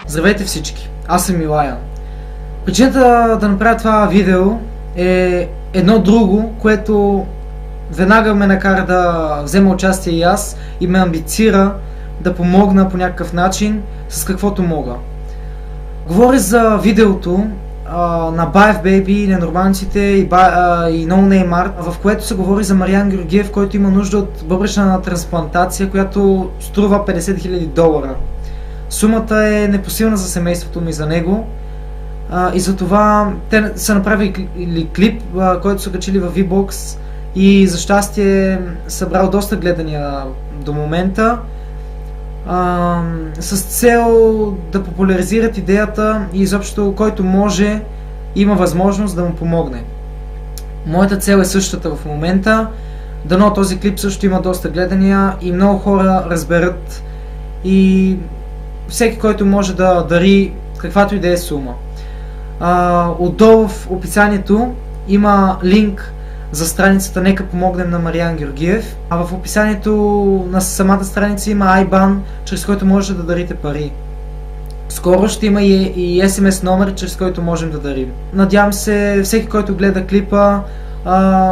Здравейте всички, аз съм Илая. Причината да направя това видео е едно друго, което веднага ме накара да взема участие и аз и ме амбицира да помогна по някакъв начин с каквото мога. Говоря за видеото на Baev Baby, Ненорманците и No Name Art, в което се говори за Мариан Георгиев, който има нужда от бъбречна трансплантация, която струва $50,000. Сумата е непосилна за семейството ми, за него, и затова те са направили клип, който са качили в VBOX и за щастие събрал доста гледания до момента, с цел да популяризират идеята и изобщо който може има възможност да му помогне. Моята цел е същата в момента, дано този клип също има доста гледания и много хора разберат и всеки, който може да дари каквато и да е сума. Отдолу в описанието има линк за страницата "Нека помогнем на Мариан Георгиев", а в описанието на самата страница има IBAN, чрез който можете да дарите пари. Скоро ще има и SMS номер, чрез който можем да дарим. Надявам се всеки, който гледа клипа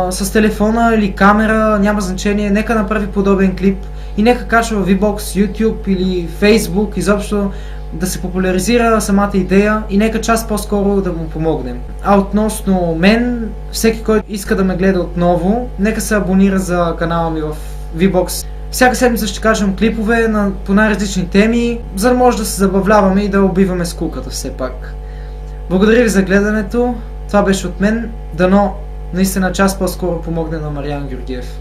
с телефона или камера, няма значение, нека направи подобен клип и нека качва в VBOX, YouTube или Facebook, изобщо да се популяризира самата идея и нека час по-скоро да му помогнем. А относно мен, всеки, който иска да ме гледа отново, нека се абонира за канала ми в VBOX. Всяка седмица ще кажем клипове по най-различни теми, за да може да се забавляваме и да убиваме скуката все пак. Благодаря ви за гледането, това беше от мен, дано наистина час по-скоро помогне на Мариан Георгиев.